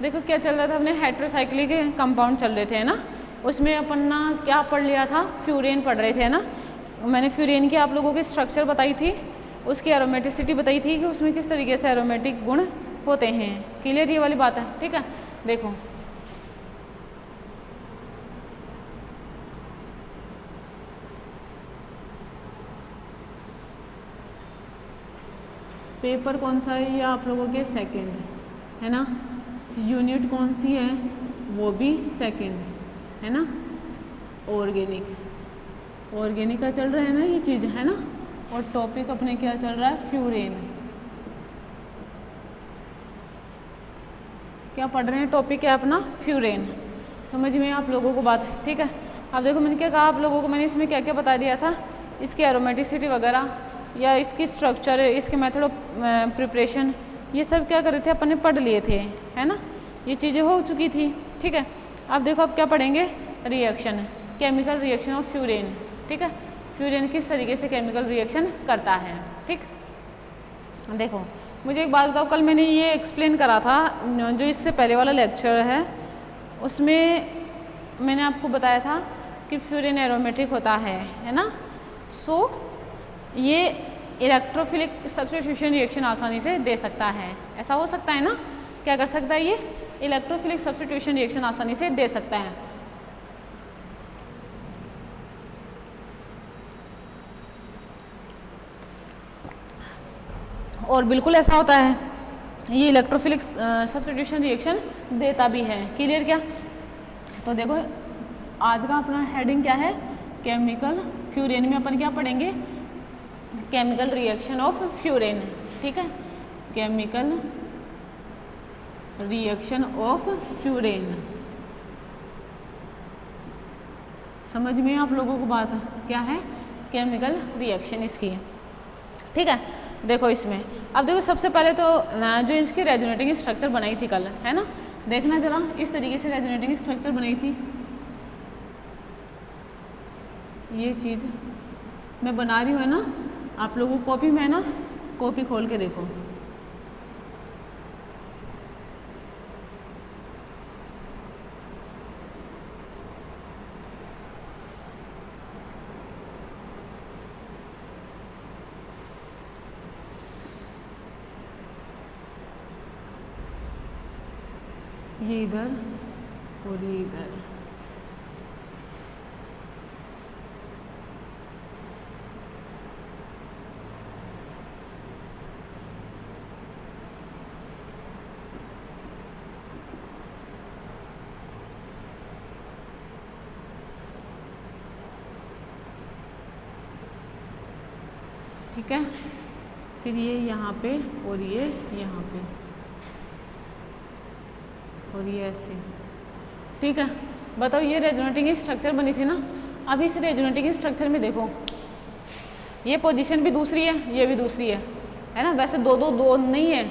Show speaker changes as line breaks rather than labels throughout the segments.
देखो क्या चल रहा था, अपने हेट्रोसाइक्लिक कंपाउंड चल रहे थे है ना, उसमें अपन ना क्या पढ़ लिया था, फ्यूरेन पढ़ रहे थे है ना। मैंने फ्यूरेन की आप लोगों की स्ट्रक्चर बताई थी, उसकी एरोमेटिसिटी बताई थी कि उसमें किस तरीके से एरोमेटिक गुण होते हैं। क्लियर ये वाली बात है, ठीक है। देखो पेपर कौन सा है, ये आप लोगों के सेकंड है ना। यूनिट कौन सी है, वो भी सेकंड है ना। ऑर्गेनिक का चल रहा है ना ये चीज़ है ना। और टॉपिक अपने क्या चल रहा है, फ्यूरेन। क्या पढ़ रहे हैं, टॉपिक है अपना फ्यूरेन। समझ में आप लोगों को बात, ठीक है। अब देखो मैंने क्या कहा आप लोगों को, मैंने इसमें क्या क्या बता दिया था, इसकी एरोमेटिसिटी वगैरह या इसकी स्ट्रक्चर, इसके मेथड ऑफ प्रिपरेशन, ये सब क्या कर रहे थे अपन ने पढ़ लिए थे है ना। ये चीज़ें हो चुकी थी, ठीक है। अब देखो अब क्या पढ़ेंगे, reaction, chemical reaction of furan, ठीक है। फ्यूरेन किस तरीके से केमिकल रिएक्शन करता है, ठीक। देखो मुझे एक बात बताओ, कल मैंने ये एक्सप्लेन करा था जो इससे पहले वाला लेक्चर है, उसमें मैंने आपको बताया था कि फ्यूरेन एरोमेटिक होता है ना। सो ये इलेक्ट्रोफिलिक सब्स्टिट्यूशन रिएक्शन आसानी से दे सकता है, ऐसा हो सकता है ना। क्या कर सकता है, ये इलेक्ट्रोफिलिक सब्स्टिट्यूशन रिएक्शन आसानी से दे सकता है। और बिल्कुल ऐसा होता है, ये इलेक्ट्रोफिलिक सब्स्टिट्यूशन रिएक्शन देता भी है। क्लियर क्या। तो देखो आज का अपना हेडिंग क्या है, केमिकल फ्यूरेन में अपन क्या पढ़ेंगे, केमिकल रिएक्शन ऑफ फ्यूरेन, ठीक है। केमिकल रिएक्शन ऑफ फ्यूरेन, समझ में आप लोगों को बात क्या है, केमिकल रिएक्शन इसकी, ठीक है। देखो इसमें अब देखो सबसे पहले तो जो इसकी रेजोनेटिंग स्ट्रक्चर बनाई थी कल है ना, देखना जरा इस तरीके से रेजोनेटिंग स्ट्रक्चर बनाई थी। ये चीज़ मैं बना रही हूँ है ना, आप लोगों को कॉपी में है ना, कॉपी खोल के देखो। ये इधर और ये इधर, ठीक है। फिर ये यहाँ पे और ये यहाँ पे और ये ऐसे, ठीक है। बताओ ये रेजोनेटिंग स्ट्रक्चर बनी थी ना। अभी इस रेजोनेटिंग स्ट्रक्चर में देखो ये पोजीशन भी दूसरी है, ये भी दूसरी है ना। वैसे दो दो दो नहीं है,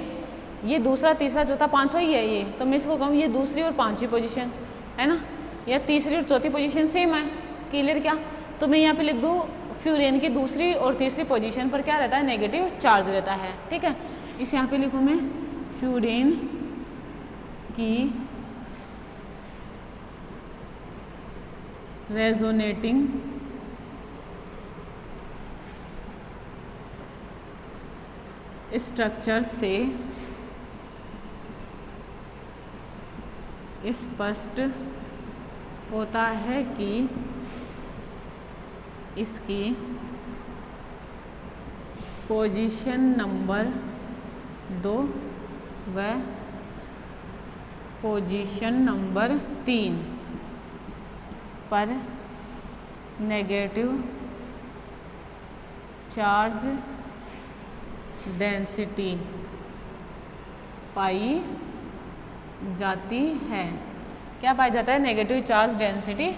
ये दूसरा तीसरा चौथा पांचवा ही है ये, तो मैं इसको कहूँ ये दूसरी और पांचवी पोजीशन है ना, या तीसरी और चौथी पोजीशन सेम है। क्लियर क्या। तो मैं यहाँ पे लिख दूँ फ्यूरेन की दूसरी और तीसरी पोजीशन पर क्या रहता है, नेगेटिव चार्ज रहता है, ठीक है। इस यहाँ पे लिखूँ मैं फ्यूरेन की रेजोनेटिंग स्ट्रक्चर से स्पष्ट होता है कि इसकी पोजीशन नंबर 2 व पोजीशन नंबर 3 पर नेगेटिव चार्ज डेंसिटी पाई जाती है। क्या पाई जाता है, नेगेटिव चार्ज डेंसिटी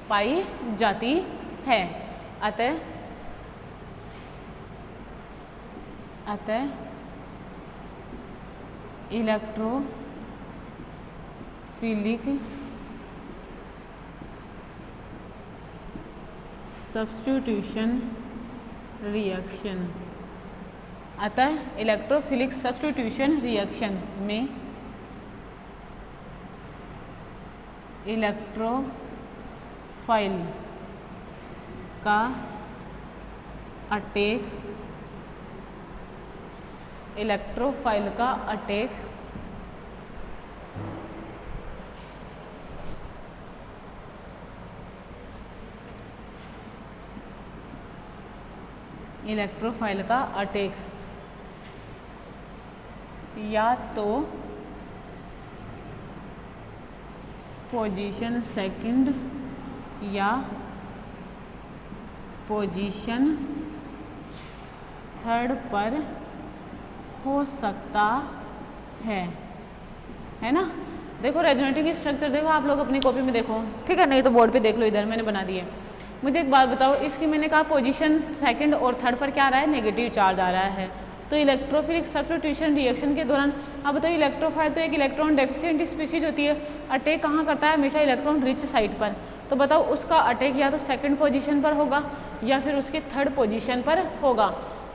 पाई जाती है। अतः इलेक्ट्रोफिलिक सब्स्टिट्यूशन रिएक्शन, अतः इलेक्ट्रोफिलिक सब्स्टिट्यूशन रिएक्शन में इलेक्ट्रोफाइल का अटैक, इलेक्ट्रोफाइल का अटैक इलेक्ट्रोफाइल का अटैक या तो पोजीशन सेकंड या पोजीशन थर्ड पर हो सकता है ना। देखो रेजोनेटिंग स्ट्रक्चर देखो, आप लोग अपनी कॉपी में देखो, ठीक है, नहीं तो बोर्ड पे देख लो, इधर मैंने बना दिए। मुझे एक बात बताओ, इसकी मैंने कहा पोजीशन सेकंड और थर्ड पर क्या आ रहा है, नेगेटिव चार्ज आ रहा है। तो इलेक्ट्रोफिलिक सब्स्टिट्यूशन रिएक्शन के दौरान, अब बताओ इलेक्ट्रोफाइल तो एक इलेक्ट्रॉन डेफिशिएंट स्पीशीज होती है, अटैक कहाँ करता है, हमेशा इलेक्ट्रॉन रिच साइड पर। तो बताओ उसका अटैक या तो सेकंड पोजीशन पर होगा या फिर उसके थर्ड पोजीशन पर होगा।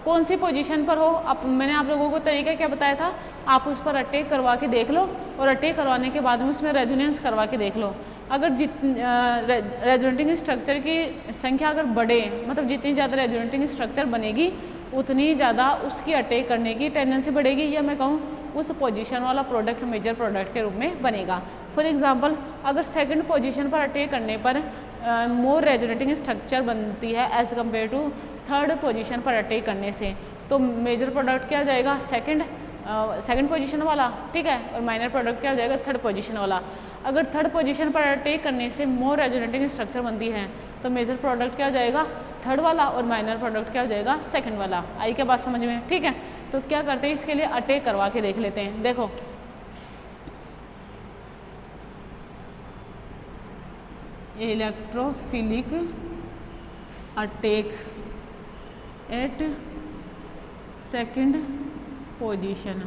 कौन सी पोजीशन पर हो, मैंने आप लोगों को तरीका क्या बताया था, आप उस पर अटैक करवा के देख लो और अटैक करवाने के बाद में उसमें रेजोनेंस करवा के देख लो। अगर रेजोनेटिंग स्ट्रक्चर की संख्या अगर बढ़े, मतलब जितनी ज़्यादा रेजोनेटिंग स्ट्रक्चर बनेगी उतनी ज़्यादा उसकी अटैक करने की टेंडेंसी बढ़ेगी, या मैं कहूँ उस पोजीशन वाला प्रोडक्ट मेजर प्रोडक्ट के रूप में बनेगा। फॉर एग्जांपल, अगर सेकंड पोजीशन पर अटैक करने पर मोर रेजोनेटिंग स्ट्रक्चर बनती है as compared to third position पर अटैक करने से, तो मेजर प्रोडक्ट क्या हो जाएगा, सेकंड पोजीशन वाला, ठीक है, और माइनर प्रोडक्ट क्या हो जाएगा, थर्ड पोजीशन वाला। अगर थर्ड पोजीशन पर अटैक करने से मोर रेजोनेटिंग स्ट्रक्चर बनती है तो मेजर प्रोडक्ट क्या हो जाएगा, थर्ड वाला, और माइनर प्रोडक्ट क्या हो जाएगा, सेकंड वाला। आई क्या बात समझ में, ठीक है। तो क्या करते हैं, इसके लिए अटैक करवा के देख लेते हैं। देखो electrophilic attack eight second position,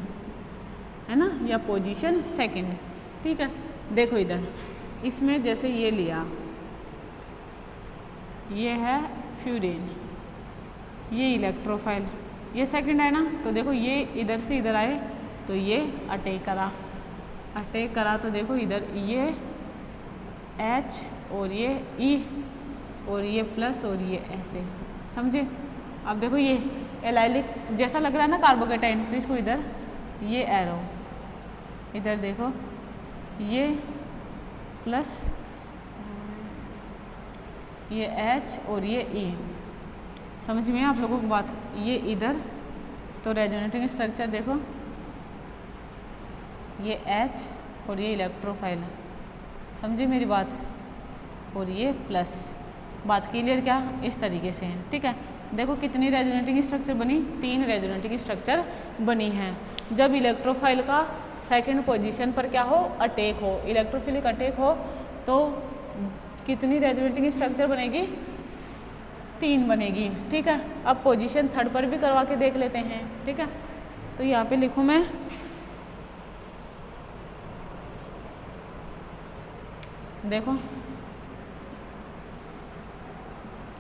है ना, या पोजीशन सेकंड, ठीक है। देखो इधर इसमें जैसे ये लिया, ये है फ्यूरेन, ये इलेक्ट्रोफाइल, ये सेकंड है ना, तो देखो ये इधर से इधर आए तो ये अटैक करा तो देखो इधर ये H और ये E और ये प्लस और ये ऐसे, समझे। अब देखो ये एलाइलिक जैसा लग रहा है ना कार्बोकेटाइन, तो इसको इधर ये एरो, इधर देखो ये प्लस ये H और ये E, समझ में आप लोगों को बात, ये इधर तो रेजोनेटिंग स्ट्रक्चर देखो, ये H और ये इलेक्ट्रोफाइल, समझे मेरी बात, और ये प्लस, बात क्लियर क्या, इस तरीके से है, ठीक है। देखो कितनी रेजोनेटिंग स्ट्रक्चर बनी, 3 रेजोनेटिंग स्ट्रक्चर बनी हैं। जब इलेक्ट्रोफाइल का सेकंड पोजीशन पर क्या हो, अटैक हो, इलेक्ट्रोफिलिक अटैक हो, तो कितनी रेजोनेटिंग स्ट्रक्चर बनेगी, 3 बनेगी, ठीक है। अब पोजीशन थर्ड पर भी करवा के देख लेते हैं, ठीक है। तो यहाँ पे लिखूँ मैं, देखो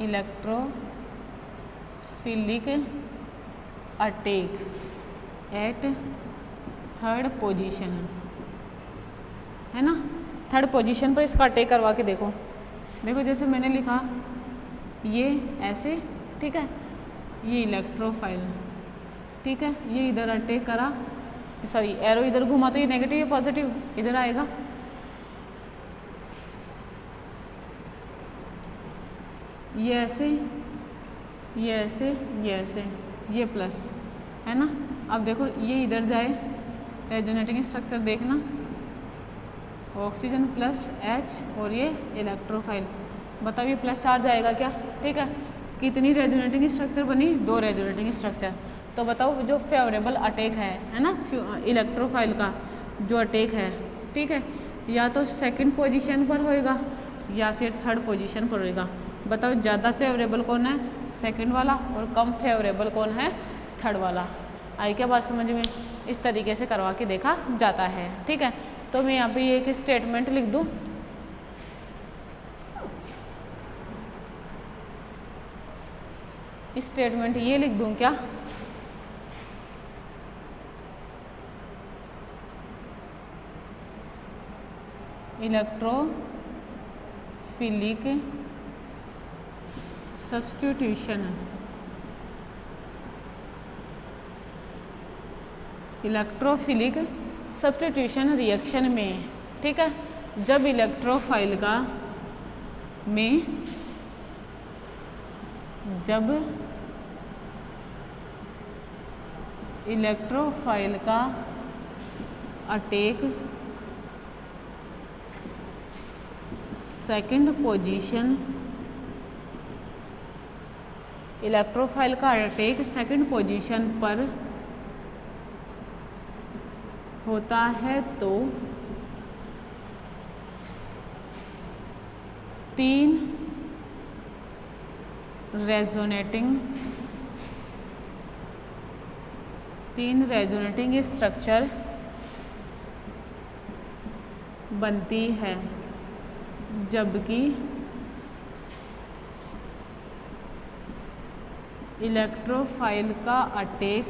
electrophilic attack eight third position, है ना, थर्ड पोजीशन पर इसका अटैक करवा के देखो। देखो जैसे मैंने लिखा ये ऐसे, ठीक है, ये इलेक्ट्रोफाइल, ठीक है, ये इधर अटैक करा, सॉरी एरो इधर घुमा तो ये नेगेटिव या पॉजिटिव इधर आएगा, ये ऐसे, ये ऐसे, ये ऐसे, ये प्लस, है ना। अब देखो ये इधर जाए, रेजोनेटिंग स्ट्रक्चर देखना, ऑक्सीजन प्लस H और ये इलेक्ट्रोफाइल, बताओ ये प्लस चार्ज आएगा क्या, ठीक है। कितनी रेजोनेटिंग स्ट्रक्चर बनी, 2 रेजोनेटिंग स्ट्रक्चर। तो बताओ जो फेवरेबल अटैक है ना, इलेक्ट्रोफाइल का जो अटैक है, ठीक है, या तो सेकंड पोजीशन पर होएगा या फिर थर्ड पोजीशन पर होएगा। बताओ ज़्यादा फेवरेबल कौन है, सेकंड वाला, और कम फेवरेबल कौन है, थर्ड वाला। आई क्या बात समझ में, इस तरीके से करवा के देखा जाता है, ठीक है। तो मैं यहाँ पे एक स्टेटमेंट लिख दूँ, स्टेटमेंट ये लिख दूँ क्या, electrophilic electrophilic substitution, electrophilic substitution reaction में, ठीक है, जब इलेक्ट्रोफाइल का में जब इलेक्ट्रोफाइल का अटैक सेकंड पोजीशन, इलेक्ट्रोफाइल का अटैक सेकंड पोजीशन पर होता है तो 3 रेजोनेटिंग स्ट्रक्चर बनती है, जबकि इलेक्ट्रोफाइल का अटैक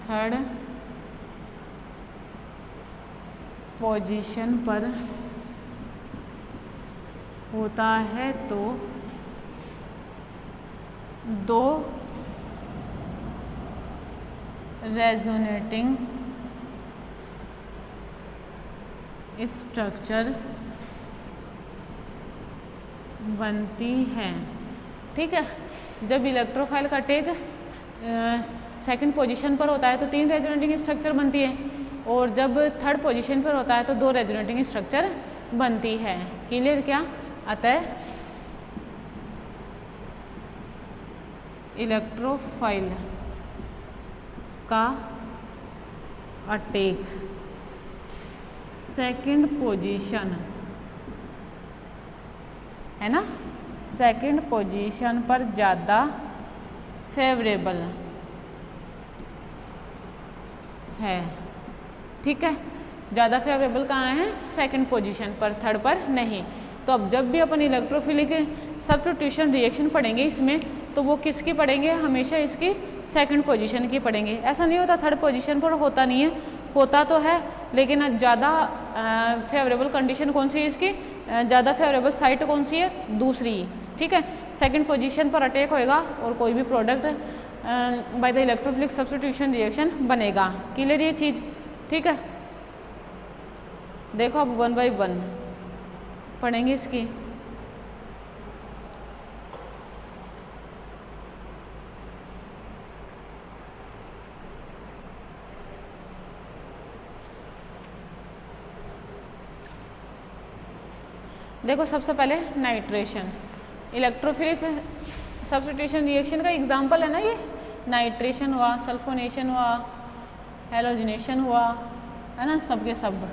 थर्ड पोजीशन पर होता है तो 2 रेजोनेटिंग स्ट्रक्चर बनती है, ठीक है। जब इलेक्ट्रोफाइल का अटैक सेकंड पोजीशन पर होता है तो 3 रेजोनेटिंग स्ट्रक्चर बनती है, और जब थर्ड पोजीशन पर होता है तो 2 रेजोनेटिंग स्ट्रक्चर बनती है। क्लियर क्या? अतः इलेक्ट्रोफाइल का अटैक सेकंड पोजीशन है ना, सेकंड पोजीशन पर ज़्यादा फेवरेबल है, ठीक है। ज़्यादा फेवरेबल कहाँ है? सेकंड पोजीशन पर, थर्ड पर नहीं। तो अब जब भी अपन इलेक्ट्रोफिलिक सब्स्टिट्यूशन रिएक्शन पढ़ेंगे इसमें, तो वो किसकी पढ़ेंगे? हमेशा इसकी सेकंड पोजीशन की पढ़ेंगे। ऐसा नहीं होता थर्ड पोजीशन पर होता नहीं है, होता तो है, लेकिन ज़्यादा फेवरेबल कंडीशन कौन सी है इसकी? ज़्यादा फेवरेबल साइट कौन सी है? दूसरी, ठीक है। सेकंड पोजीशन पर अटैक होएगा और कोई भी product by the electrophilic substitution reaction बनेगा। क्लियर ये चीज़? ठीक है। देखो अब 1 बाय 1 पढ़ेंगे इसकी। देखो सबसे पहले नाइट्रेशन, इलेक्ट्रोफिलिक सब्स्टिट्यूशन रिएक्शन का एग्जांपल है ना ये। नाइट्रेशन हुआ, सल्फोनेशन हुआ, हेलोजिनेशन हुआ, है ना, सब के सब।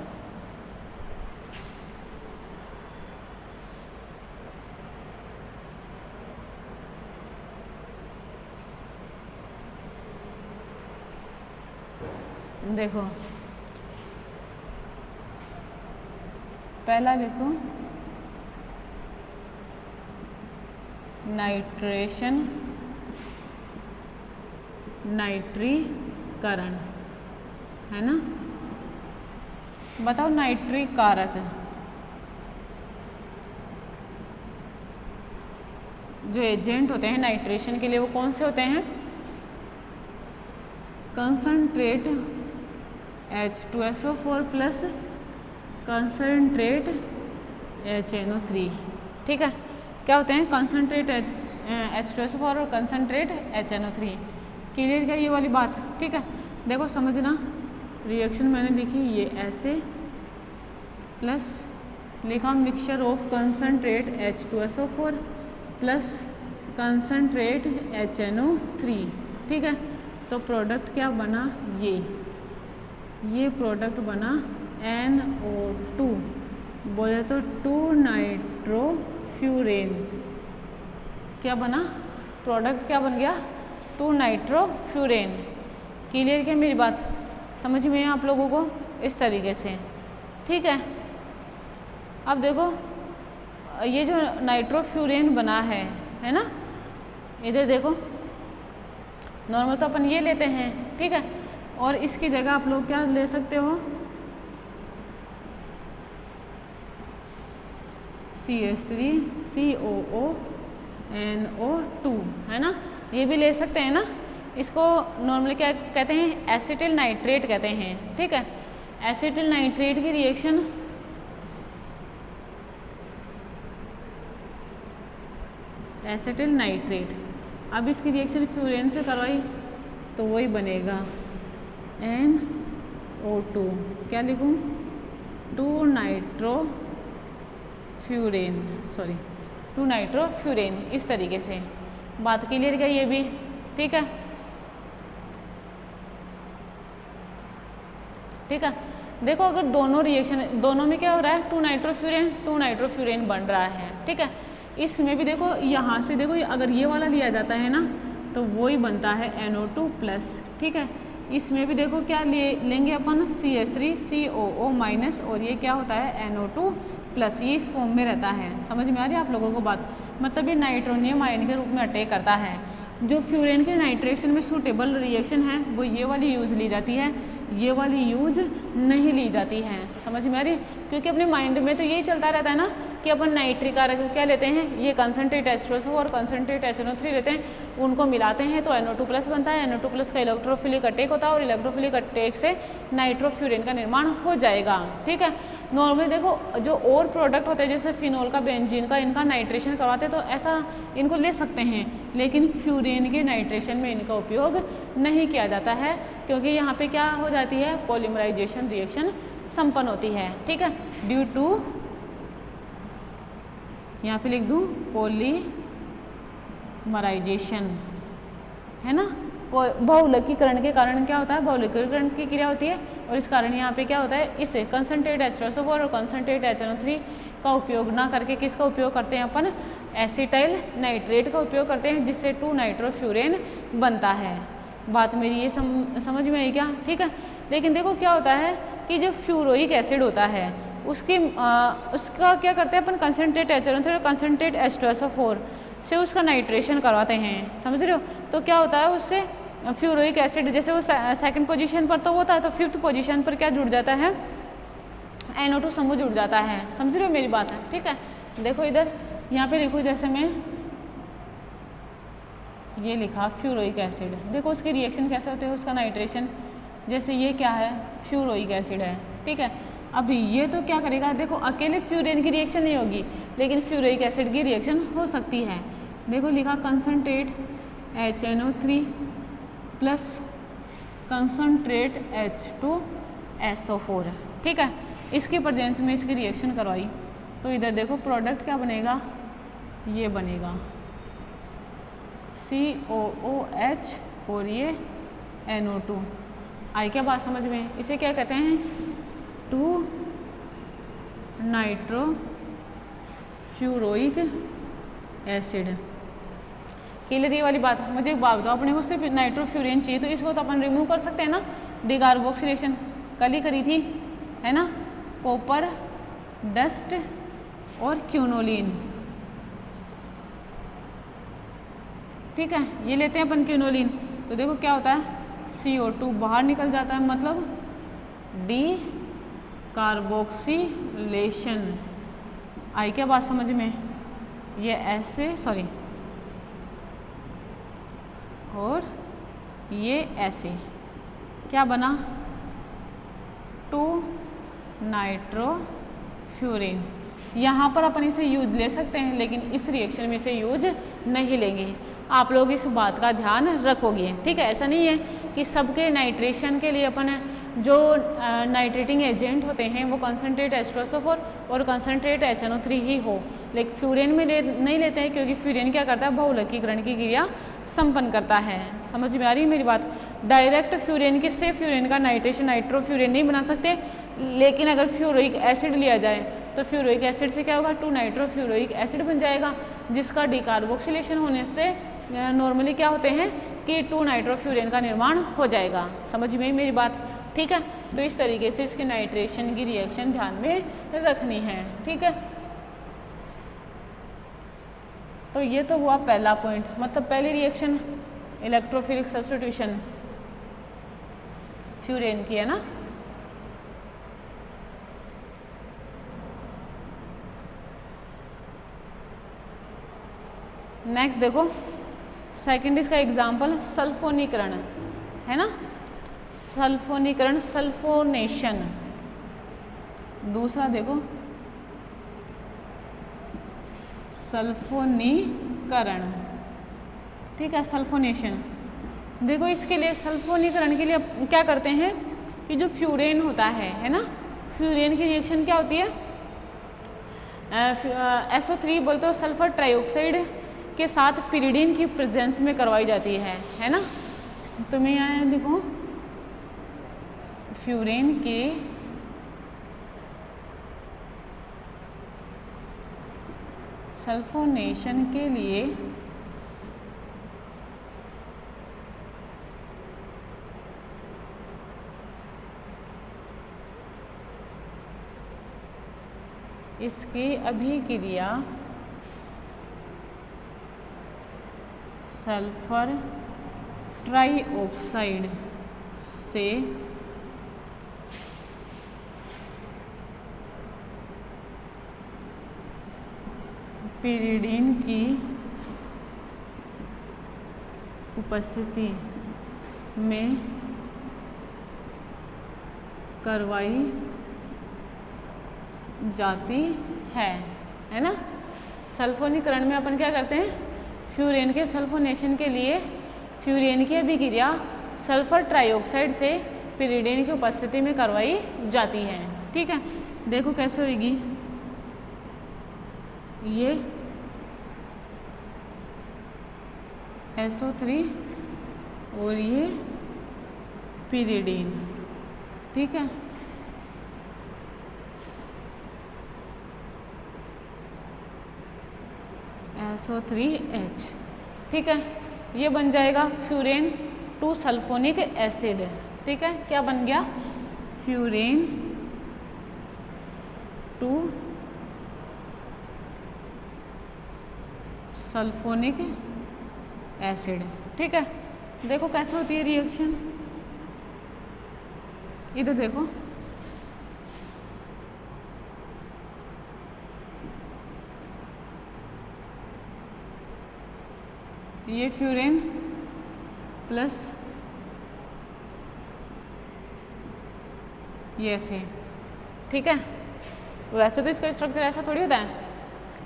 देखो पहला लिखो नाइट्रेशन, नाइट्रीकरण, है ना। बताओ नाइट्रिक कारक जो एजेंट होते हैं नाइट्रेशन के लिए वो कौन से होते हैं? Concentrate H2SO4 plus concentrate HNO3, ठीक है। क्या होते हैं? कंसंट्रेट H2SO4 और कंसंट्रेट HNO3। क्लियर क्या ये वाली बात? ठीक है। देखो समझना, रिएक्शन मैंने लिखी ये ऐसे, प्लस लिखा mixture of concentrate H2SO4 plus concentrate HNO3, ठीक है। तो प्रोडक्ट क्या बना? ये प्रोडक्ट बना NO2, बोले तो 2-नाइट्रोफ्यूरेन। क्या बना? प्रोडक्ट क्या बन गया? 2-नाइट्रोफ्यूरेन। क्लियर क्या मेरी बात? समझ में आप लोगों को? इस तरीके से, ठीक है। अब देखो ये जो नाइट्रोफ्यूरेन बना है ना, इधर देखो नॉर्मल तो अपन ये लेते हैं, ठीक है। और इसकी जगह आप लोग क्या ले सकते हो, CH3COONO2, है ना, ये भी ले सकते हैं ना। इसको नॉर्मली क्या कहते हैं, एसिटिल नाइट्रेट कहते हैं, ठीक है। एसिटिल नाइट्रेट की रिएक्शन एसिटिल नाइट्रेट, अब इसकी रिएक्शन फ्यूरेन से करवाई तो वही बनेगा NO2, क्या लिखूं, 2-नाइट्रोफ्यूरेन, इस तरीके से। बात क्लियर गई ये भी, ठीक है, ठीक है। देखो अगर दोनों रिएक्शन, दोनों में क्या हो रहा है, 2-नाइट्रोफ्यूरेन बन रहा है, ठीक है। इसमें भी देखो यहाँ से देखो, अगर ये वाला लिया जाता है ना तो वही बनता है NO2+, ठीक है। इसमें भी देखो क्या लेंगे अपन, CH3COO- और ये क्या होता है NO2+, ये इस फॉर्म में रहता है। समझ में आ रही है आप लोगों को बात, मतलब ये नाइट्रोनियम आयन के रूप में अटैक करता है। जो फ्यूरेन के नाइट्रेशन में सूटेबल रिएक्शन है वो ये वाली यूज ली जाती है, ये वाली यूज नहीं ली जाती है। समझ में आ रही, क्योंकि अपने माइंड में तो यही चलता रहता है ना कि अपन नाइट्रिक क्या लेते हैं, ये कंसनट्रेट H2SO और कंसनट्रेट HNO3 लेते हैं, उनको मिलाते हैं तो NO2+ बनता है। NO2+ का इलेक्ट्रोफिलिक अटैक होता है और इलेक्ट्रोफिलिक अटैक से नाइट्रोफ्यूरेन का निर्माण हो जाएगा, ठीक है। नॉर्मली देखो जो और प्रोडक्ट होते हैं जैसे फिनोल का, बेंजीन का, इनका नाइट्रेशन करवाते हैं तो ऐसा इनको ले सकते हैं, लेकिन फ्यूरेन के नाइट्रेशन में इनका उपयोग नहीं किया जाता है, क्योंकि यहाँ पे क्या हो जाती है, पॉलीमराइजेशन रिएक्शन संपन्न होती है, ठीक है। ड्यू टू, यहाँ पे लिख दूँ पॉलीमराइजेशन, है ना, बहुलकीकरण के कारण क्या होता है, बहुलकीकरण की क्रिया होती है और इस कारण यहाँ पे क्या होता है, इसे कंसनट्रेट H2SO और कंसनट्रेट HNO3 का उपयोग ना करके किसका उपयोग करते हैं अपन, एसिटाइल नाइट्रेट का उपयोग करते हैं, जिससे 2-नाइट्रोफ्यूरेन बनता है। बात मेरी ये समझ में आई क्या, ठीक है। लेकिन देखो क्या होता है कि जो फ्यूरोइक एसिड होता है उसका क्या करते हैं अपन, कंसनट्रेट HNO3 और कंसनट्रेट H2SO4 से उसका नाइट्रेशन करवाते हैं, समझ रहे हो। तो क्या होता है उससे फ्यूरोइक एसिड, जैसे वो सेकंड पोजीशन पर तो होता है, तो 5th पोजीशन पर क्या जुड़ जाता है, NO2 समूह जुड़ जाता है, समझ रहे हो मेरी बात है, ठीक है। देखो इधर यहाँ पे लिखो, जैसे मैं ये लिखा फ्यूरोइक एसिड, देखो उसकी रिएक्शन कैसे होते हैं, उसका नाइट्रेशन, जैसे ये क्या है, फ्यूरोइक एसिड है, ठीक है। अब ये तो क्या करेगा, देखो अकेले फ्यूरेन की रिएक्शन नहीं होगी, लेकिन फ्यूरोइक एसिड की रिएक्शन हो सकती है। देखो लिखा concentrate HNO3 plus concentrate H2SO4, ठीक है। इसके प्रेजेंस में इसकी रिएक्शन करवाई तो इधर देखो प्रोडक्ट क्या बनेगा, ये बनेगा COOH और ये NO2। आई क्या बात समझ में, इसे क्या कहते हैं, 2-नाइट्रोफ्यूरोइक एसिड। क्लियर ये वाली बात। मुझे एक बात बताओ, अपने को सिर्फ नाइट्रोफ्यूरेन चाहिए तो इसको तो अपन रिमूव कर सकते हैं ना, डिकार्बोक्सिलेशन कल ही करी थी, है ना, कॉपर डस्ट और क्यूनोलिन, ठीक है। ये लेते हैं अपन क्यूनोलिन, तो देखो क्या होता है, CO2 बाहर निकल जाता है, मतलब डिकार्बोक्सिलेशन। आई क्या बात समझ में, ये ऐसे, सॉरी, और ये ऐसे क्या बना, 2-नाइट्रोफ्यूरेन। यहाँ पर अपन इसे यूज ले सकते हैं, लेकिन इस रिएक्शन में इसे यूज नहीं लेंगे। आप लोग इस बात का ध्यान रखोगे, ठीक है। ऐसा नहीं है कि सबके नाइट्रेशन के लिए अपन जो नाइट्रेटिंग एजेंट होते हैं वो कंसनट्रेट H2SO4 और कंसनट्रेट HNO3 ही हो, लेकिन फ्यूरेन में नहीं लेते हैं, क्योंकि फ्यूरेन क्या करता है, बहुलकीकरण की क्रिया संपन्न करता है। समझ में आ रही है मेरी बात। डायरेक्ट फ्यूरेन किससे, फ्यूरेन का नाइट्रेशन नाइट्रोफ्यूरेन नहीं बना सकते, लेकिन अगर फ्यूरोइक एसिड लिया जाए तो फ्यूरोइक एसिड से क्या होगा, 2-नाइट्रोफ्यूरोइक एसिड बन जाएगा, जिसका डिकार्बोक्सिलेशन होने से नॉर्मली क्या होते हैं कि 2-नाइट्रोफ्यूरेन का निर्माण हो जाएगा। समझ में मेरी बात, ठीक है। तो इस तरीके से इसके नाइट्रेशन की रिएक्शन ध्यान में रखनी है, ठीक है। तो ये तो हुआ पहला पॉइंट, मतलब पहली रिएक्शन इलेक्ट्रोफिलिक सब्स्टिट्यूशन फ्यूरेन की, है ना। नेक्स्ट देखो, सेकंड इसका एग्जाम्पल सल्फोनीकरण, है ना, सल्फोनीकरण, सल्फोनेशन। दूसरा देखो सल्फोनीकरण, ठीक है, सल्फोनेशन। देखो इसके लिए सल्फोनीकरण के लिए क्या करते हैं कि जो फ्यूरेन होता है ना, फ्यूरेन की रिएक्शन क्या होती है, SO3 बोलते हो सल्फर ट्राइऑक्साइड के साथ पिरिडीन की प्रेजेंस में करवाई जाती है ना। तो मैं यहाँ लिखूँ फ्यूरेन के सल्फोनेशन के लिए इसकी अभिक्रिया सल्फर ट्राइऑक्साइड से पिरिडीन की उपस्थिति में करवाई जाती है ना। सल्फोनीकरण में अपन क्या करते हैं, फ्यूरेन के सल्फोनेशन के लिए फ्यूरेन की अभिक्रिया सल्फर ट्राइऑक्साइड से पिरिडीन की उपस्थिति में करवाई जाती है, ठीक है। देखो कैसे होगी, ये SO3 और ये पिरिडीन, ठीक है। SO3H, ठीक है। ये बन जाएगा फ्यूरेन 2 सल्फोनिक एसिड, ठीक है। क्या बन गया, फ्यूरेन 2 सल्फोनिक एसिड, ठीक है। देखो कैसे होती है रिएक्शन, इधर देखो, ये फ्यूरेन प्लस ये ऐसे, ठीक है। वैसे तो इसका स्ट्रक्चर ऐसा थोड़ी होता है,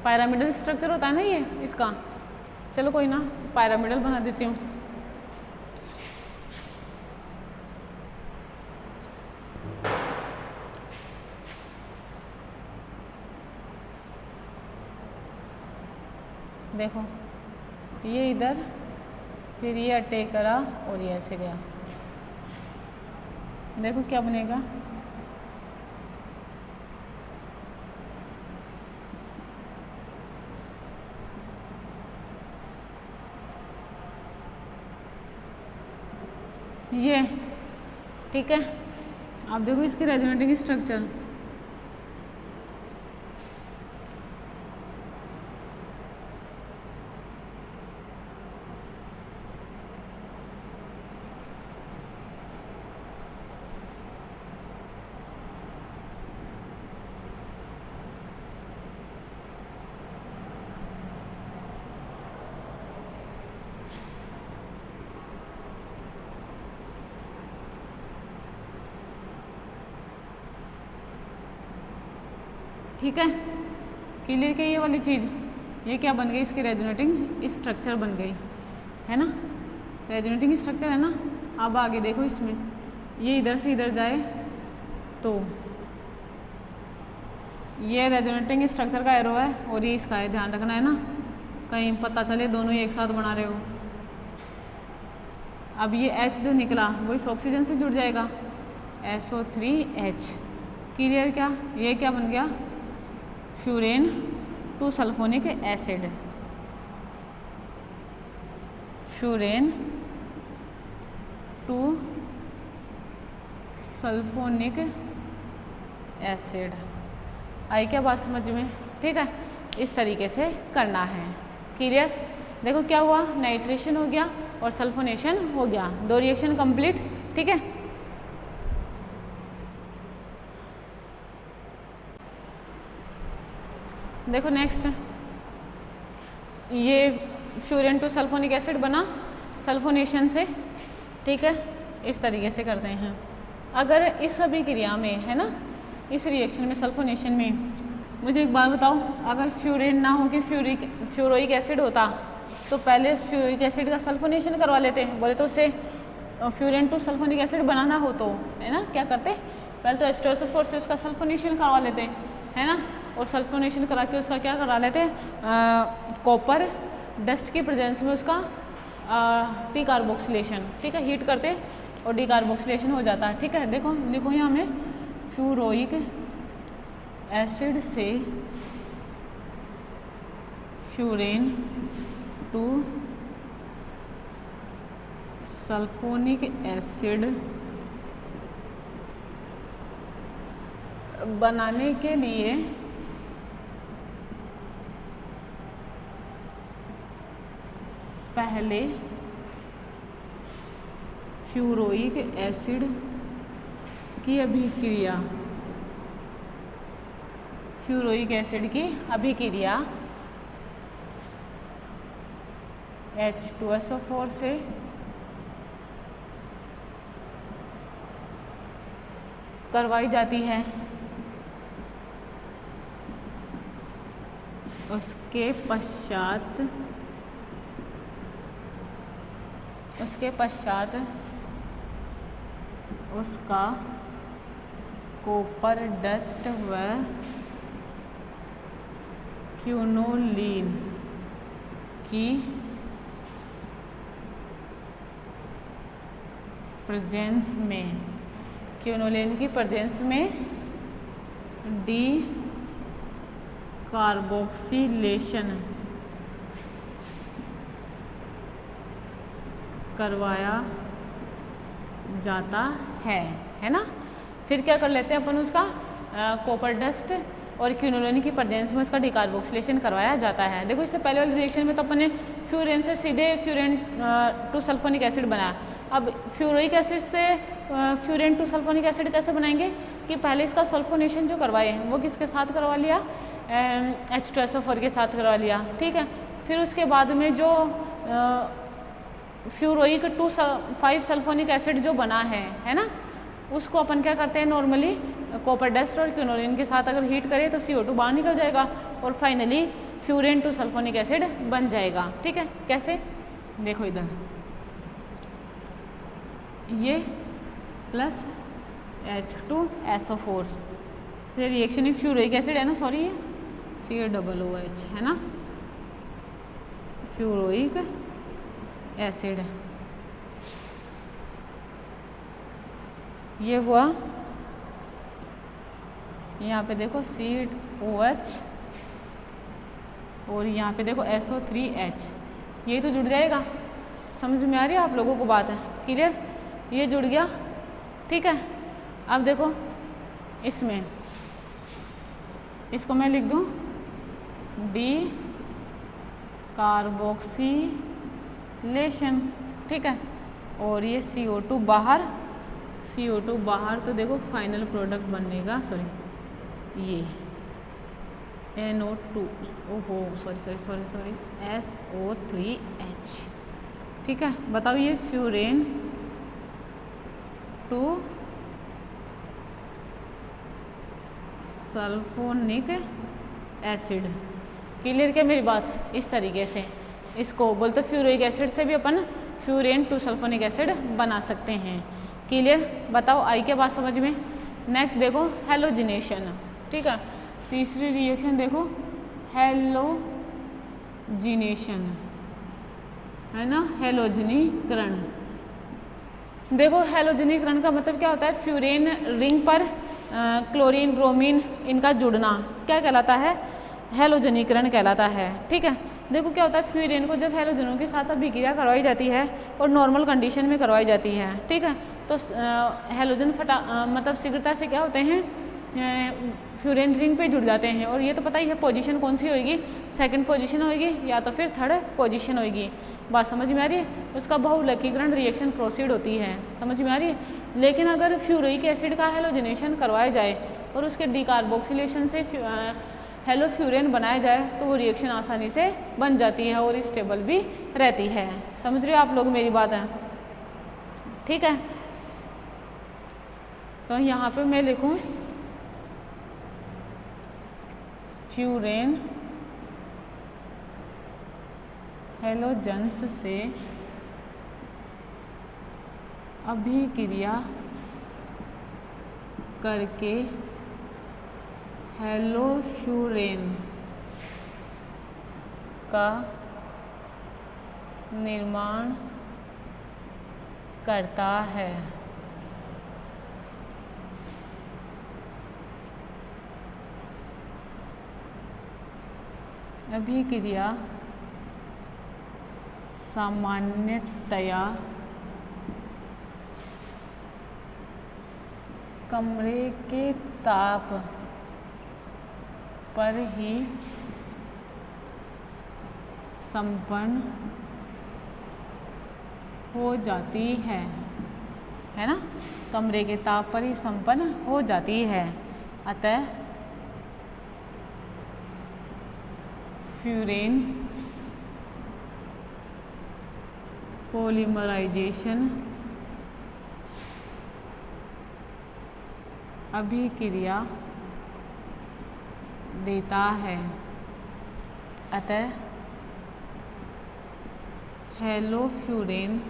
पायरामिडल स्ट्रक्चर होता है ना ये इसका। चलो कोई ना, पायरामिडल बना देती हूँ। देखो ये इधर, फिर ये अटैक करा और ये ऐसे गया, देखो क्या बनेगा, ये, ठीक है। आप देखो इसकी रेजोनेटिंग स्ट्रक्चर, ठीक है। क्लियर क्या, ये वाली चीज़, ये क्या बन गई, इसकी रेजोनेटिंग स्ट्रक्चर बन गई, है ना। रेजोनेटिंग स्ट्रक्चर है ना। अब आगे देखो इसमें, ये इधर से इधर जाए तो ये रेजोनेटिंग स्ट्रक्चर का एरो है और ये इसका है, ध्यान रखना है ना, कहीं पता चले दोनों ही एक साथ बना रहे हो। अब ये H जो निकला वो इस ऑक्सीजन से जुड़ जाएगा, SO3H। क्लियर क्या, ये क्या बन गया, furan 2 sulphonic acid, furan 2 sulphonic acid. आई क्या बात समझ में, ठीक है। इस तरीके से करना है, क्लियर। देखो क्या हुआ, नाइट्रेशन हो गया और सल्फोनेशन हो गया, 2 रिएक्शन कंप्लीट। ठीक है, देखो नेक्स्ट, ये फ्यूरेन टू सल्फोनिक एसिड बना सल्फोनेशन से। ठीक है, इस तरीके से करते हैं। अगर इस अभिक्रिया में है ना, इस रिएक्शन में सल्फोनेशन में, मुझे एक बात बताओ, अगर फ्यूरेन ना हो कि फ्यूरोइक एसिड होता तो पहले फ्यूरिक एसिड का सल्फोनेशन करवा लेते हैं। बोले तो उसे फ्यूरेन टू सल्फोनिक एसिड बनाना हो तो है ना, क्या करते, पहले तो H2SO4 से उसका सल्फोनेशन करवा लेते हैं, है ना, और सल्फोनेशन करा के उसका क्या करा लेते हैं, कॉपर डस्ट की प्रेजेंस में उसका डीकार्बोक्सिलेशन। ठीक है, हीट करते और डीकार्बोक्सिलेशन हो जाता है। ठीक है, देखो लिखो यहाँ में फ्यूरोइक एसिड से फ्यूरेन टू सल्फोनिक एसिड बनाने के लिए पहले फ्यूरोइक एसिड की अभिक्रिया, फ्यूरोइक एसिड की अभिक्रिया H2SO4 से करवाई जाती है। उसके पश्चात उसका कॉपर डस्ट व क्यूनोलीन की प्रेजेंस में, क्यूनोलीन की प्रेजेंस में डी कार्बोक्सिलेशन करवाया जाता है ना। फिर क्या कर लेते हैं अपन, उसका कॉपर डस्ट और क्यूनोलीन की प्रेजेंस में उसका डीकार्बोक्सिलेशन करवाया जाता है। देखो इससे पहले वाले रिएक्शन में तो अपन ने फ्यूरेन से सीधे फ्यूरेन टू सल्फोनिक एसिड बनाया। अब फ्यूरोइक एसिड से फ्यूरेन टू सल्फोनिक एसिड कैसे बनाएंगे कि पहले इसका सल्फोनेशन जो करवाए वो किसके साथ करवा लिया, H2SO4 के साथ करवा लिया। ठीक है, फिर उसके बाद में जो फ्यूरोइक 2,5 सल्फोनिक एसिड जो बना है ना, उसको अपन क्या करते हैं, नॉर्मली कॉपर डस्ट और क्यूनोलीन के साथ अगर हीट करें तो CO2 बाहर निकल जाएगा और finally furan two sulphonic acid बन जाएगा। ठीक है, कैसे, देखो इधर ये प्लस H2SO4 से रिएक्शन ही फ्यूरोइक एसिड है ना, सॉरी ये COOH है ना, फ्यूरोइक एसिड ये हुआ, यहाँ पे देखो COH और यहाँ पे देखो SO3H, ये तो जुड़ जाएगा। समझ में आ रही है आप लोगों को बात, है क्लियर, ये जुड़ गया। ठीक है, अब देखो इसमें, इसको मैं लिख दूँ डी कार्बोक्सिलेशन। ठीक है, और ये CO2 बाहर, CO2 बाहर, तो देखो फाइनल प्रोडक्ट बनेगा, सॉरी ये NO2, ओहो सॉरी SO3H। ठीक है, बताओ ये furan two sulphonic acid, clear क्या मेरी बात, इस तरीके से इसको बोलते फ्यूरोइक एसिड से भी अपन फ्यूरेन टू सल्फोनिक एसिड बना सकते हैं। क्लियर, बताओ आई क्या बात समझ में। नेक्स्ट देखो हेलोजिनेशन। ठीक है, तीसरी रिएक्शन देखो हेलोजिनेशन, है ना, हेलोजनीकरण। देखो हेलोजनीकरण का मतलब क्या होता है, फ्यूरेन रिंग पर क्लोरीन ब्रोमीन इनका जुड़ना क्या कहलाता है, हेलोजनीकरण कहलाता है। ठीक है, देखो क्या होता है, फ्यूरेन को जब हेलोजनों के साथ अभिक्रिया करवाई जाती है और नॉर्मल कंडीशन में करवाई जाती है, ठीक है, तो हेलोजन मतलब शीघ्रता से क्या होते हैं, फ्यूरेन रिंग पे जुड़ जाते हैं। और ये तो पता ही है पोजीशन कौन सी होगी, सेकंड पोजीशन होगी या तो फिर थर्ड पोजीशन होगी। बात समझ में आ रही है? उसका बहुलकीकरण रिएक्शन प्रोसीड होती है, समझ में आ रही है। लेकिन अगर फ्यूरिक एसिड का हेलोजनेशन करवाया जाए और उसके डिकार्बोक्सिलेशन से हेलोफ्यूरेन बनाया जाए तो वो रिएक्शन आसानी से बन जाती है और स्टेबल भी रहती है। समझ रहे हो आप लोग मेरी बात है? ठीक है, तो यहाँ पे मैं लिखूँ फ्यूरेन हेलोजेंस से अभिक्रिया करके हेलोफ्यूरेन का निर्माण करता है। अभिक्रिया सामान्यतया कमरे के ताप पर ही संपन्न हो जाती है ना? कमरे के ताप पर ही संपन्न हो जाती है। अतः फ्यूरेन पॉलीमराइजेशन अभिक्रिया देता है। अतः हेलोफ्यूरेन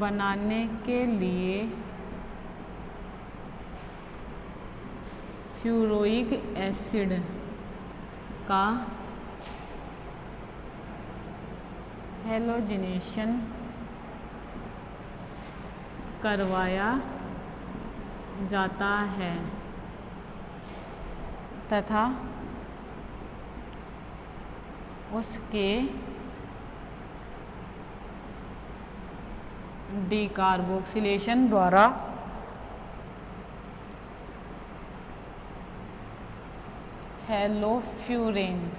बनाने के लिए फ्यूरोइक एसिड का हेलोजनेशन करवाया जाता है तथा उसके डिकार्बोक्सिलेशन द्वारा हेलोफ्यूरेन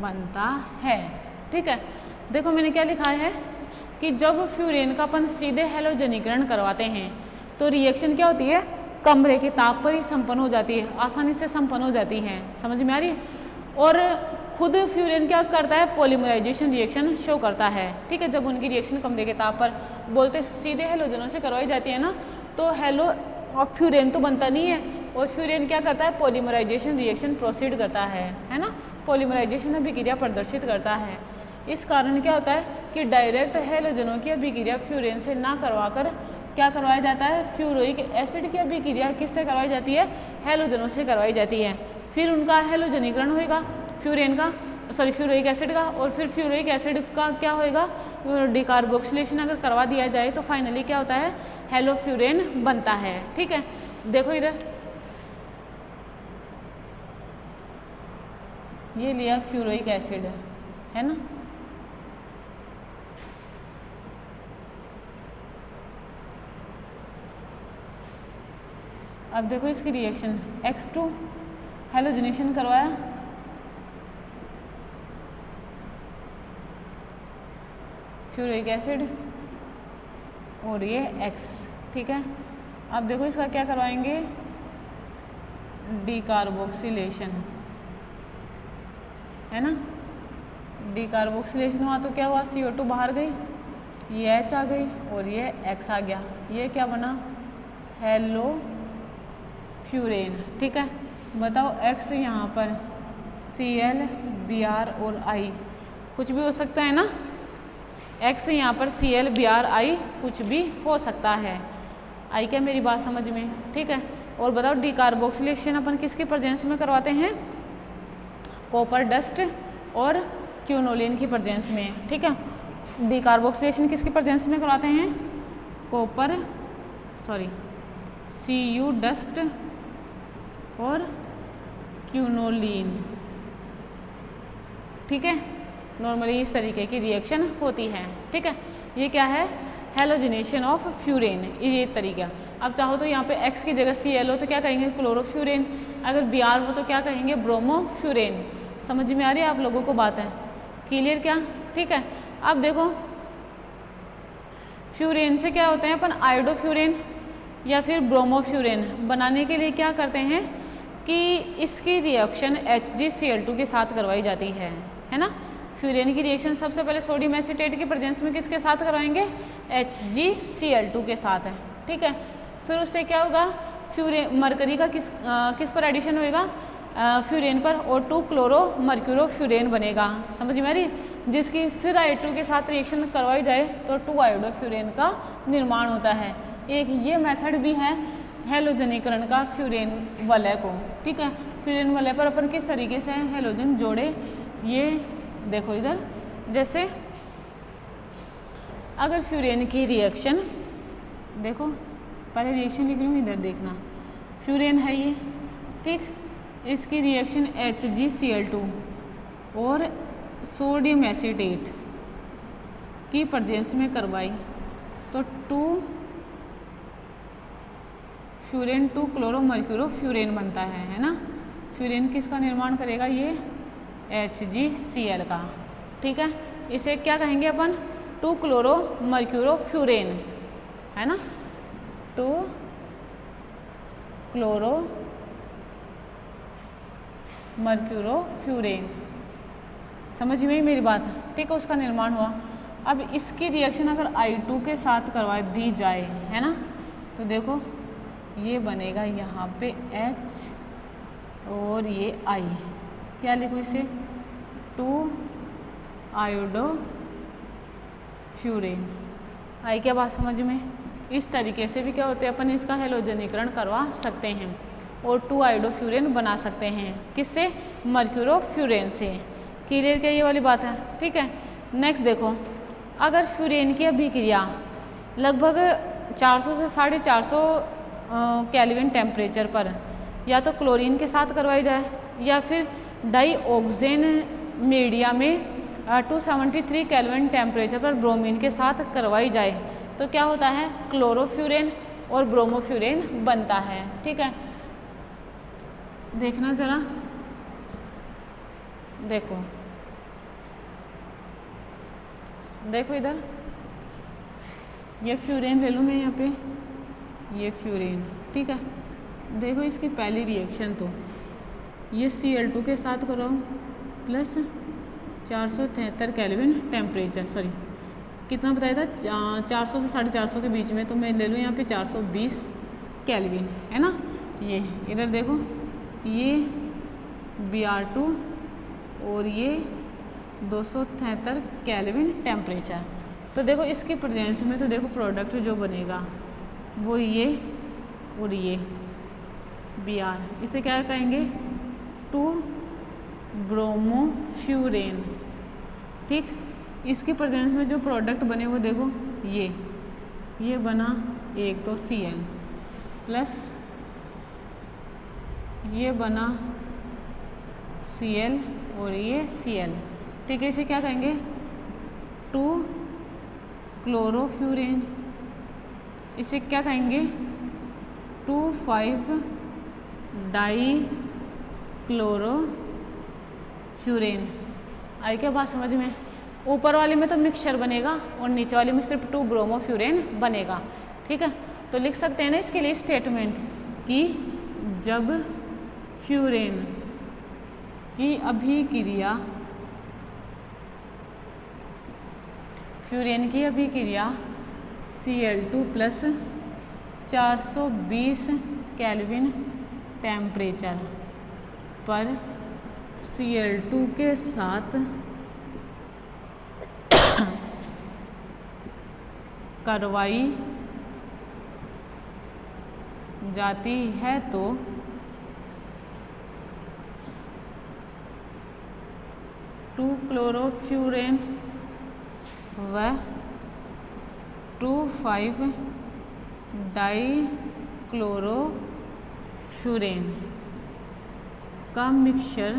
बनता है। ठीक है, देखो मैंने क्या लिखा है कि जब फ्यूरेन का अपन सीधे हेलोजनीकरण करवाते हैं तो रिएक्शन क्या होती है, कमरे के ताप पर ही संपन्न हो जाती है, आसानी से संपन्न हो जाती है। समझ में आ रही है? और खुद फ्यूरेन क्या करता है, पॉलीमराइजेशन रिएक्शन शो करता है। ठीक है, जब उनकी रिएक्शन कमरे के ताप पर बोलते सीधे हेलोजनों से करवाई जाती है ना, तो और फ्यूरेन तो बनता नहीं है और फ्यूरेन क्या करता है, पॉलीमराइजेशन रिएक्शन प्रोसीड करता है ना, पॉलीमराइजेशन अभिक्रिया प्रदर्शित करता है। इस कारण क्या होता है कि डायरेक्ट हेलोजनों की अभिक्रिया फ्यूरेन से ना करवाकर क्या करवाया जाता है, फ्यूरोइक एसिड की अभिक्रिया किससे करवाई जाती है, हेलोजनों से करवाई जाती है। फिर उनका हेलोजनीकरण होएगा फ्यूरोइक एसिड का, और फिर फ्यूरोइक एसिड का क्या होएगा, डिकार्बोक्सिलेशन अगर करवा दिया जाए तो फाइनली क्या होता है, हेलोफ्यूरेन बनता है। ठीक है, देखो इधर ये लिया फ्यूरोइक एसिड है ना, अब देखो इसकी रिएक्शन X2 हेलोजनेशन करवाया, फ्यूरिक एसिड और ये X। ठीक है, अब देखो इसका क्या करवाएंगे, डिकार्बोक्सिलेशन है ना। डिकार्बोक्सिलेशन हुआ तो क्या हुआ, CO2 बाहर गई, ये H आ गई और ये X आ गया, ये क्या बना, हेलोफ्यूरेन। ठीक है, बताओ X यहाँ पर Cl Br और I कुछ भी हो सकता है ना, X यहाँ पर Cl Br I कुछ भी हो सकता है। आई क्या मेरी बात समझ में? ठीक है, और बताओ डिकार्बोक्सिलेशन अपन किसके प्रेजेंस में करवाते हैं, कॉपर डस्ट और क्यूनोलिन की प्रेजेंस में। ठीक है, डिकार्बोक्सिलेशन किसकी प्रेजेंस में करवाते हैं, Cu डस्ट और क्यूनोलिन। ठीक है, नॉर्मली इस तरीके की रिएक्शन होती है। ठीक है, ये क्या है, हेलोजिनेशन ऑफ फ्यूरेन, ये तरीका। अब चाहो तो यहाँ पे X की जगह Cl हो तो क्या कहेंगे क्लोरोफ्यूरेन, अगर Br हो तो क्या कहेंगे ब्रोमोफ्यूरेन। समझ में आ रही है आप लोगों को बात है, क्लियर क्या? ठीक है। अब देखो फ्यूरेन से क्या होते हैं अपन आयोडोफ्यूरेन या फिर ब्रोमोफ्यूरेन बनाने के लिए क्या करते हैं कि इसकी रिएक्शन HgCl2 के साथ करवाई जाती है ना। फ्यूरेन की रिएक्शन सबसे पहले सोडियम एसीटेट की प्रेजेंस में किसके साथ करवाएंगे HgCl2 के साथ है, ठीक है। फिर उससे क्या होगा फ्यूरेन मरकरी का किस पर एडिशन होएगा फ्यूरेन पर, और 2 क्लोरो मर्क्यूरोफ्यूरेन बनेगा। समझ में आ रही? जिसकी फिर I2 के साथ रिएक्शन करवाई जाए तो 2 आयोडोफ्यूरेन का निर्माण होता है। एक ये मेथड भी है हेलोजनीकरण का फ्यूरेन वलय को, ठीक है। फ्यूरेन वलय पर अपन किस तरीके से हेलोजन जोड़े, ये देखो इधर, जैसे अगर फ्यूरेन की रिएक्शन, देखो पहले रिएक्शन लिख लूँ, इधर देखना, फ्यूरेन है ये, ठीक, इसकी रिएक्शन HgCl2 और सोडियम एसीटेट की प्रेजेंस में करवाई तो 2 फ्यूरेन 2 क्लोरो मर्क्यूरोफ्यूरेन बनता है ना। फ्यूरेन किसका निर्माण करेगा ये HgCl का, ठीक है। इसे क्या कहेंगे अपन 2 क्लोरो मर्क्यूरोफ्यूरेन है ना, 2 क्लोरो मर्क्यूरोफ्यूरेन। समझ में मेरी बात, ठीक है, उसका निर्माण हुआ। अब इसकी रिएक्शन अगर I2 के साथ करवा दी जाए है ना, तो देखो ये बनेगा यहाँ पे H और ये I, क्या लिखो इसे 2 आयोडो फ्यूरेन। आई क्या बात समझ में? इस तरीके से भी क्या होते हैं अपन इसका हेलोजनीकरण करवा सकते हैं और 2 आयोडोफ्यूरेन बना सकते हैं, किससे मर्क्यूरोफ्यूरेन से। क्लियर क्या ये वाली बात है, ठीक है। नेक्स्ट देखो, अगर फ्यूरेन की अभिक्रिया लगभग 400 से 450 केल्विन टेम्परेचर पर या तो क्लोरीन के साथ करवाई जाए या फिर डाइऑक्सेन मीडिया में 273 केल्विन टेम्परेचर पर ब्रोमीन के साथ करवाई जाए तो क्या होता है क्लोरोफ्यूरेन और ब्रोमोफ्यूरेन बनता है, ठीक है। देखना जरा, देखो देखो इधर, ये फ्यूरेन ले लूँ मैं यहाँ पे, ये फ्यूरेन, ठीक है। देखो इसकी पहली रिएक्शन तो ये Cl2 के साथ कराओ प्लस 473 केल्विन टेम्परेचर, सॉरी कितना बताया था 400 से 450 के बीच में, तो मैं ले लूँ यहाँ पे 420 केल्विन है ना। ये इधर देखो ये Br2 और ये 273 केल्विन टेम्परेचर। तो देखो इसकी प्रेजेंस में तो देखो प्रोडक्ट जो बनेगा वो ये और ये Br, इसे क्या कहेंगे 2 ब्रोमोफ्यूरेन, ठीक। इसकी प्रेजेंस में जो प्रोडक्ट बने वो देखो ये बना एक तो Cl प्लस ये बना Cl और ये Cl, ठीक है। इसे क्या कहेंगे 2 क्लोरोफ्यूरेन, इसे क्या कहेंगे 2,5 डाई क्लोरोफ्यूरेन। आई क्या बात समझ में? ऊपर वाले में तो मिक्सचर बनेगा और नीचे वाले में सिर्फ 2 ब्रोमोफ्यूरेन बनेगा, ठीक है। तो लिख सकते हैं ना इसके लिए स्टेटमेंट कि जब फ्यूरेन की अभिक्रिया Cl2 प्लस 420 केल्विन टेम्परेचर पर Cl2 के साथ करवाई जाती है तो टू क्लोरोफ्यूरेन व 2,5 डाई क्लोरोफ्यूरेन का मिक्सचर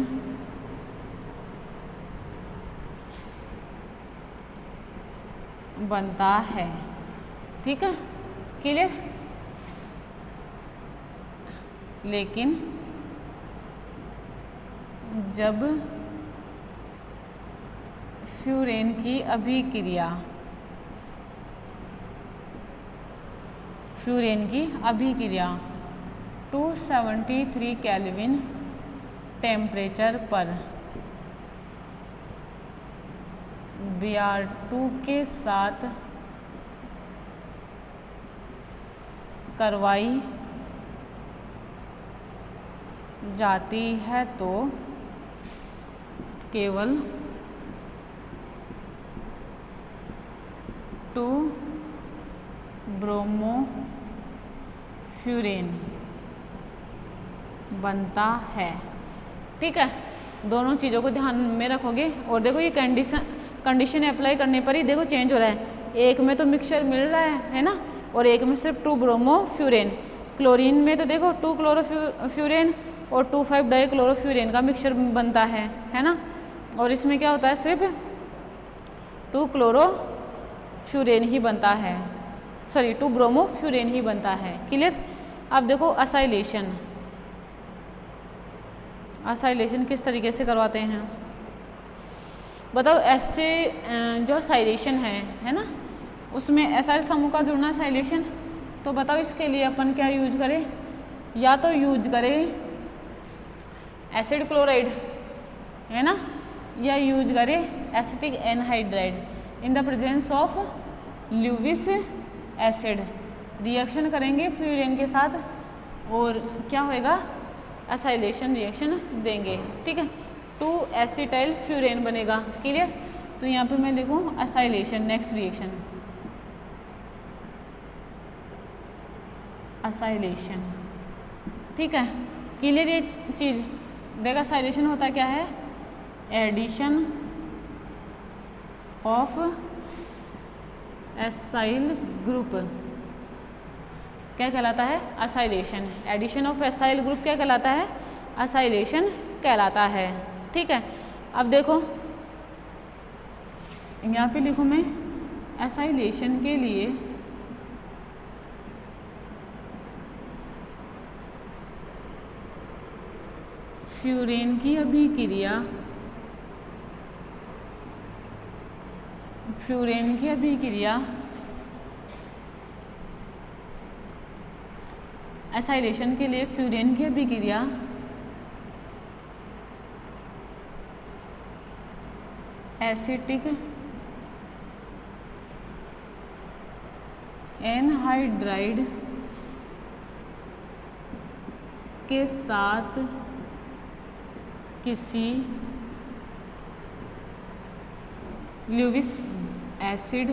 बनता है, ठीक है, क्लियर। लेकिन जब फ्यूरेन की अभिक्रिया फ्यूरेन की अभिक्रिया 273 केल्विन टेम्परेचर पर Br2 के साथ करवाई जाती है तो केवल 2 ब्रोमोफ्यूरेन बनता है। ठीक है, दोनों चीज़ों को ध्यान में रखोगे। और देखो ये कंडीशन अप्लाई करने पर ही देखो चेंज हो रहा है। एक में तो मिक्सचर मिल रहा है ना, और एक में सिर्फ 2 ब्रोमोफ्यूरेन। क्लोरीन में तो देखो 2 क्लोरोफ्यूरेन और 2,5 डाइक्लोरोफ्यूरेन का मिक्सचर बनता है ना। और इसमें क्या होता है, सिर्फ 2 क्लोरोफ्यूरेन ही बनता है, सॉरी 2 ब्रोमोफ्यूरेन ही बनता है। क्लियर। अब देखो असाइलेशन किस तरीके से करवाते हैं बताओ। ऐसे जो असाइलेशन है ना, उसमें एसाइल समूह का जुड़ना असाइलेशन। तो बताओ इसके लिए अपन क्या यूज करें, या तो यूज करें एसिड क्लोराइड है ना, या यूज करें acetic anhydride in the presence of Lewis acid. Reaction करेंगे फ्यूरेन के साथ और क्या होएगा, एसाइलेशन रिएक्शन देंगे। ठीक है, 2 एसिटाइल फ्यूरेन बनेगा। क्लियर। तो यहाँ पे मैं लिखूँ एसाइलेशन, नेक्स्ट रिएक्शन एसाइलेशन। ठीक है, क्लियर। ये चीज़ देखा, एसाइलेशन होता क्या है, एडिशन ऑफ एसाइल ग्रुप क्या कहलाता है, acylation. Addition of acyl group क्या कहलाता है, एसाइलेशन कहलाता है। ठीक है, अब देखो यहाँ पे लिखूँ मैं एसाइलेशन के लिए फ्यूरेन की अभिक्रिया एसाइलेशन के लिए फ्यूरेन की अभिक्रिया एसिटिक एनहाइड्राइड के साथ किसी ल्यूविस एसिड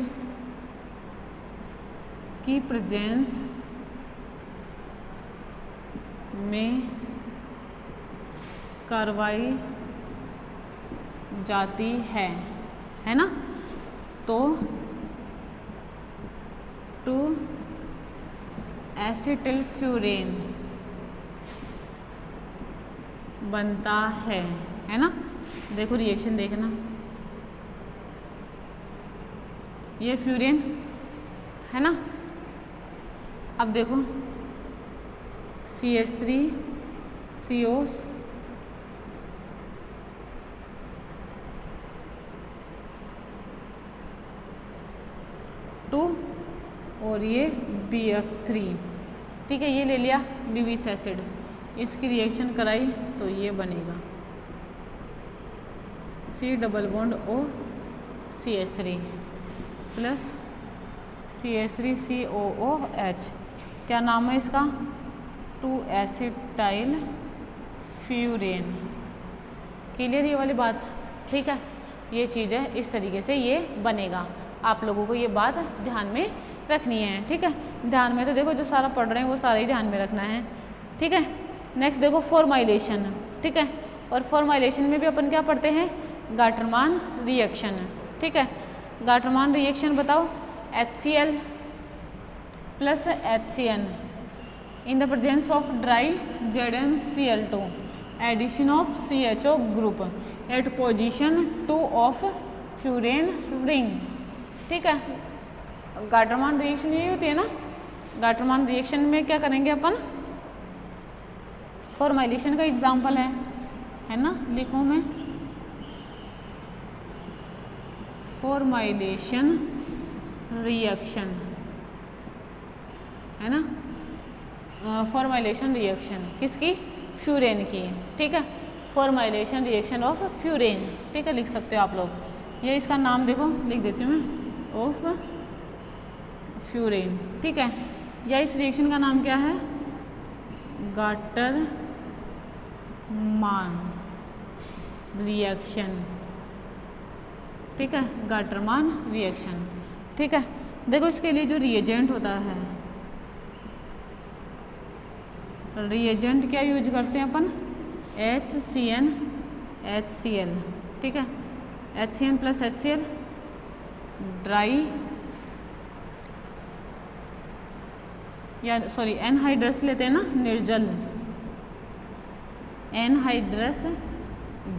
की प्रेजेंस में करवाई जाती है ना। तो 2 एसिटिल फ्यूरेन बनता है ना। देखो रिएक्शन देखना, ये फ्यूरेन है ना। अब देखो CH3CO और ये BF3। ठीक है, ये ले लिया ल्यूविस एसिड, इसकी रिएक्शन कराई तो ये बनेगा C double bond O CH3 plus CH3COOH। क्या नाम है इसका, 2 एसिटाइल फ्यूरेन। क्लियर ये वाली बात। ठीक है, ये चीज़ है, इस तरीके से ये बनेगा। आप लोगों को ये बात ध्यान में रखनी है। ठीक है, ध्यान में तो देखो जो सारा पढ़ रहे हैं वो सारा ही ध्यान में रखना है। ठीक है, नेक्स्ट देखो फॉर्माइलेशन। ठीक है, और फॉर्माइलेशन में भी अपन क्या पढ़ते हैं, गाटरमान रिएक्शन। ठीक है, गाटरमान रिएक्शन बताओ, HCl plus HCN in the presence of dry ZnCl2 addition of CHO group at position 2 of furane ring। ठीक है, गाटरमान रिएक्शन यही होती है ना। गाटरमान रिएक्शन में क्या करेंगे अपन, फॉर्माइलेशन का एग्जाम्पल है ना, लिखूँ मैं फॉर्माइलेशन रिएक्शन, है ना, फॉर्माइलेशन रिएक्शन किसकी, फ्यूरेन की, ठीक है, फॉर्माइलेशन रिएक्शन ऑफ फ्यूरेन, ठीक है, लिख सकते हो आप लोग। ये इसका नाम देखो लिख देती हूँ मैं, ऑफ फ्यूरेन, ठीक है। या इस रिएक्शन का नाम क्या है, गाटरमान रिएक्शन, ठीक है, गाटरमान रिएक्शन, ठीक है। देखो इसके लिए जो रिएजेंट होता है, रिएजेंट क्या यूज करते हैं अपन, HCN HCl, ठीक है, HCN प्लस HCl ड्राई या सॉरी एनहाइड्रस लेते हैं ना, निर्जल एनहाइड्रस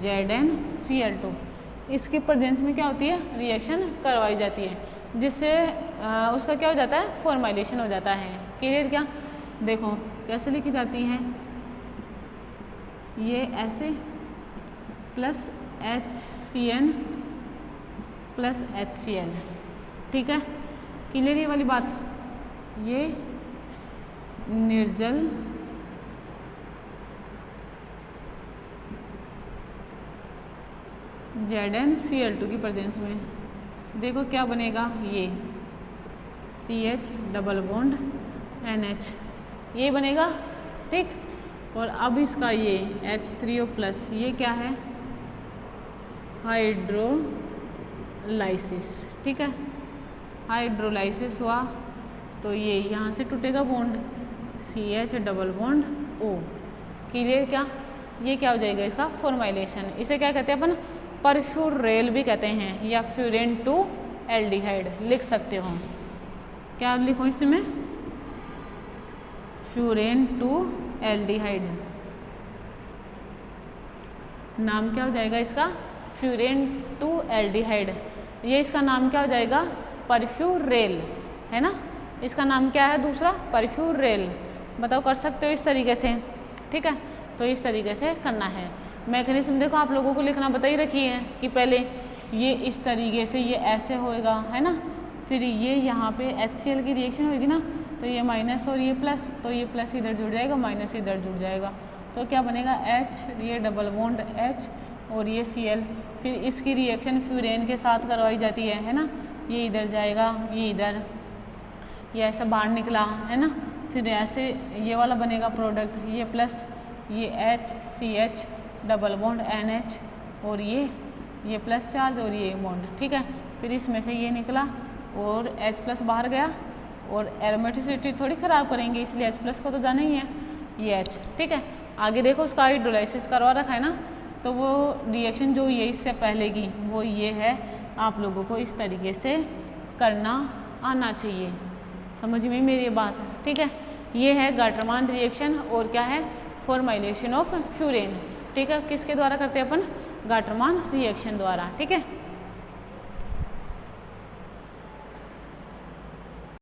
ZnCl2, इसके प्रेजेंस में क्या होती है, रिएक्शन करवाई जाती है, जिससे उसका क्या हो जाता है, फॉर्माइलेशन हो जाता है। क्लियर क्या, देखो कैसे लिखी जाती है, ये ऐसे प्लस HCN प्लस HCl, ठीक है, क्लियर ये वाली बात। ये निर्जल ZnCl2 की प्रेजेंस में देखो क्या बनेगा, ये CH डबल बॉन्ड NH ये बनेगा, ठीक। और अब इसका ये H3O प्लस ये क्या है, हाइड्रोलाइसिस, ठीक है, हाइड्रोलाइसिस हुआ तो ये यहाँ से टूटेगा bond CH double bond O, clear क्या, ये क्या हो जाएगा इसका फॉर्माइलेशन। इसे क्या कहते हैं अपन, परफ्यूरेल भी कहते हैं, या फ्यूरेन टू एल्डिहाइड लिख सकते हो। क्या लिखो इसमें, फ्यूरेन टू एल्डिहाइड, नाम क्या हो जाएगा इसका, फ्यूरेन टू एल्डिहाइड। ये इसका नाम क्या हो जाएगा, परफ्यूरेल, है ना, इसका नाम क्या है दूसरा, परफ्यूरेल। बताओ कर सकते हो इस तरीके से, ठीक है। तो इस तरीके से करना है। मैकेनिज्म देखो आप लोगों को लिखना बता ही रखी है कि पहले ये इस तरीके से ये ऐसे होएगा, है ना, फिर ये यहाँ पे HCl की रिएक्शन होगी ना, तो ये माइनस और ये प्लस, तो ये प्लस इधर जुड़ जाएगा, माइनस इधर जुड़ जाएगा, तो क्या बनेगा H, ये डबल बॉन्ड H और ये Cl। फिर इसकी रिएक्शन फ्यूरेन के साथ करवाई जाती है ना, ये इधर जाएगा, ये इधर, ये ऐसा बाहर निकला, है ना, फिर ऐसे ये वाला बनेगा प्रोडक्ट, ये प्लस ये HCH डबल बॉन्ड NH और ये प्लस चार्ज और ये बॉन्ड, ठीक है। फिर इसमें से ये निकला और H प्लस बाहर गया, और एरोमेटिसिटी थोड़ी ख़राब करेंगे इसलिए H प्लस को तो जाना ही है, ये H, ठीक है। आगे देखो उसका हाइड्रोलाइसिस करवा रखा है ना, तो वो रिएक्शन जो ये इससे पहले की वो ये है, आप लोगों को इस तरीके से करना आना चाहिए, समझ में मेरी बात, ठीक है। ये है गाटरमान रिएक्शन और क्या है, फॉर्माइलेशन ऑफ फ्यूरेन, ठीक है। किसके द्वारा करते हैं अपन, गाटरमान रिएक्शन द्वारा, ठीक है।